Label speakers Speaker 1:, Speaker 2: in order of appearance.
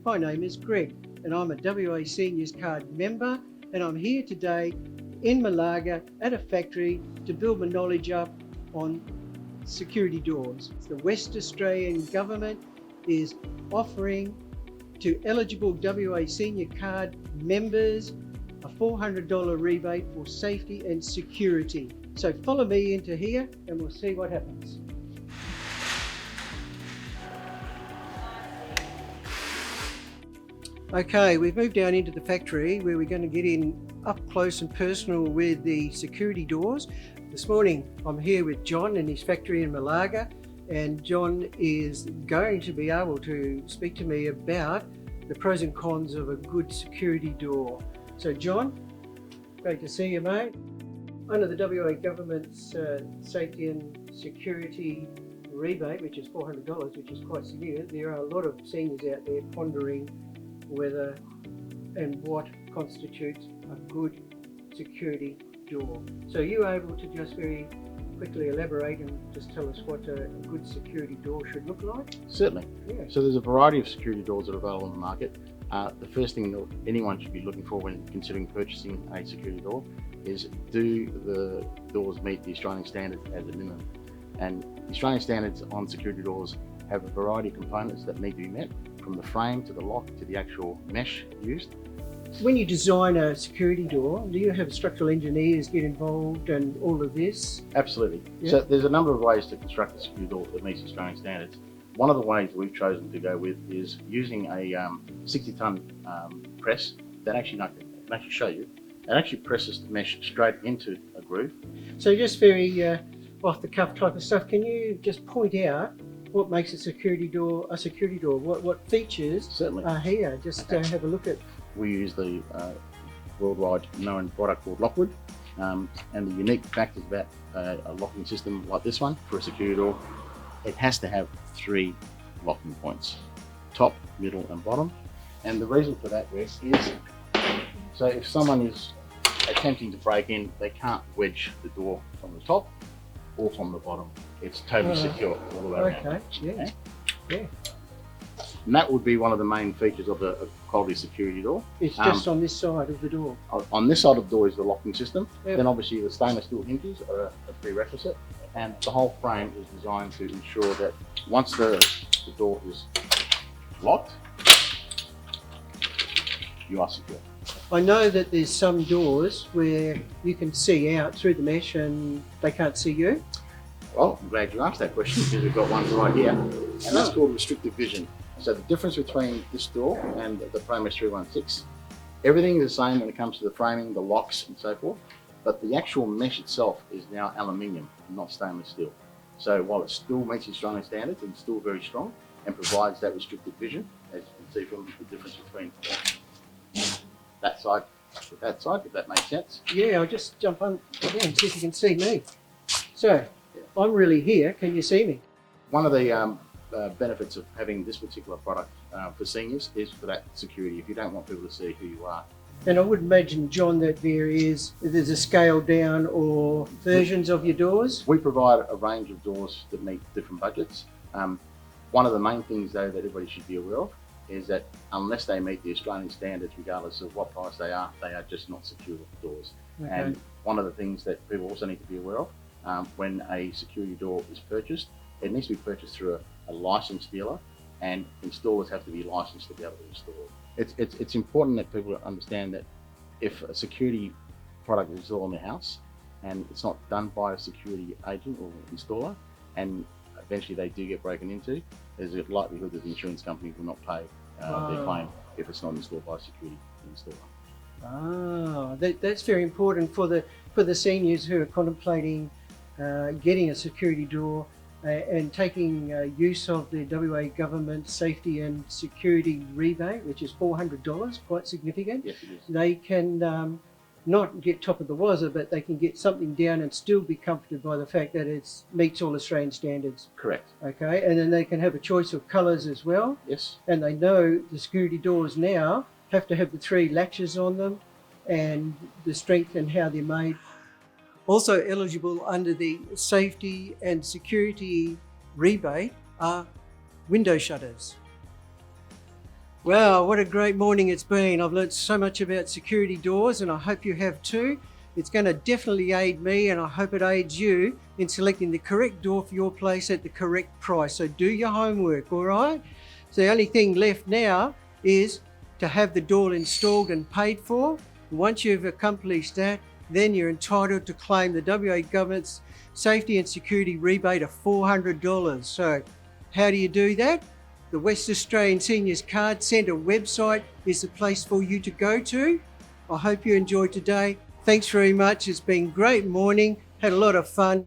Speaker 1: My name is Greg and I'm a WA Seniors Card member, and I'm here today in Malaga at a factory to build my knowledge up on security doors. The West Australian Government is offering to eligible WA Senior Card members a $400 rebate for safety and security. So follow me into here and we'll see what happens. Okay, we've moved down into the factory where we're going to get in up close and personal with the security doors. This morning I'm here with John in his factory in Malaga, and John is going to be able to speak to me about the pros and cons of a good security door. So John, great to see you, mate. Under the WA government's safety and security rebate, which is $400, which is quite significant, there are a lot of seniors out there pondering whether and what constitutes a good security door. So are you able to just very quickly elaborate and just tell us what a good security door should look like?
Speaker 2: Certainly.
Speaker 1: Yeah.
Speaker 2: So there's a variety of security doors that are available on the market. The first thing that anyone should be looking for when considering purchasing a security door is, do the doors meet the Australian standards as a minimum? And the Australian standards on security doors have a variety of components that need to be met, from the frame to the lock to the actual mesh used.
Speaker 1: When you design a security door, do you have structural engineers get involved and all of this?
Speaker 2: Absolutely.
Speaker 1: Yeah.
Speaker 2: So there's a number of ways to construct a security door that meets Australian standards. One of the ways that we've chosen to go with is using a 60-ton press that actually, I can actually show you, it actually presses the mesh straight into a groove.
Speaker 1: So just very off the cuff type of stuff, can you just point out what makes a security door a security door? What features
Speaker 2: Certainly.
Speaker 1: are here? Just have a look at.
Speaker 2: We use the worldwide known product called Lockwood, and the unique factors about a locking system like this one for a security door, it has to have 3 locking points: top, middle and bottom. And the reason for that, Wes, is so if someone is attempting to break in, they can't wedge the door from the top or from the bottom. It's totally secure all the way around.
Speaker 1: Okay, yeah,
Speaker 2: Okay?
Speaker 1: yeah.
Speaker 2: And that would be one of the main features of a quality security door.
Speaker 1: It's just on this side of the door.
Speaker 2: On this side of the door is the locking system.
Speaker 1: Yep.
Speaker 2: Then obviously the stainless steel hinges are a prerequisite, and the whole frame is designed to ensure that once the door is locked, you are secure.
Speaker 1: I know that there's some doors where you can see out through the mesh and they can't see you.
Speaker 2: Well, I'm glad you asked that question, because we've got one right here, and that's called restrictive vision. So the difference between this door and the Promus 316, everything is the same when it comes to the framing, the locks and so forth, but the actual mesh itself is now aluminium, not stainless steel. So while it still meets Australian standards and still very strong and provides that restrictive vision, as you can see from the difference between that side with that side, if that makes sense.
Speaker 1: Yeah, I'll just jump on there and see if you can see me. So, I'm really here, can you see me?
Speaker 2: One of the benefits of having this particular product for seniors is for that security, if you don't want people to see who you are.
Speaker 1: And I would imagine, John, that there's a scale down or versions of your doors?
Speaker 2: We provide a range of doors that meet different budgets. One of the main things though that everybody should be aware of is that unless they meet the Australian standards, regardless of what price they are just not secure doors.
Speaker 1: Okay.
Speaker 2: And one of the things that people also need to be aware of, when a security door is purchased, it needs to be purchased through a licensed dealer, and installers have to be licensed to be able to install it. It's important that people understand that if a security product is installed on their house and it's not done by a security agent or installer, and eventually they do get broken into, there's a likelihood that the insurance company will not pay their claim if it's not installed by a security installer.
Speaker 1: Ah, that's very important for the seniors who are contemplating getting a security door and taking use of the WA government safety and security rebate, which is $400, quite significant.
Speaker 2: Yes, it is.
Speaker 1: They can not get top of the wazza, but they can get something down and still be comforted by the fact that it meets all Australian standards.
Speaker 2: Correct.
Speaker 1: Okay, and then they can have a choice of colours as well.
Speaker 2: Yes.
Speaker 1: And they know the security doors now have to have the 3 latches on them and the strength and how they're made. Also eligible under the safety and security rebate are window shutters. Wow, what a great morning it's been. I've learnt so much about security doors and I hope you have too. It's going to definitely aid me and I hope it aids you in selecting the correct door for your place at the correct price. So do your homework, all right? So the only thing left now is to have the door installed and paid for. Once you've accomplished that, then you're entitled to claim the WA government's safety and security rebate of $400. So how do you do that? The West Australian Seniors Card Centre website is the place for you to go to. I hope you enjoyed today. Thanks very much. It's been a great morning. Had a lot of fun.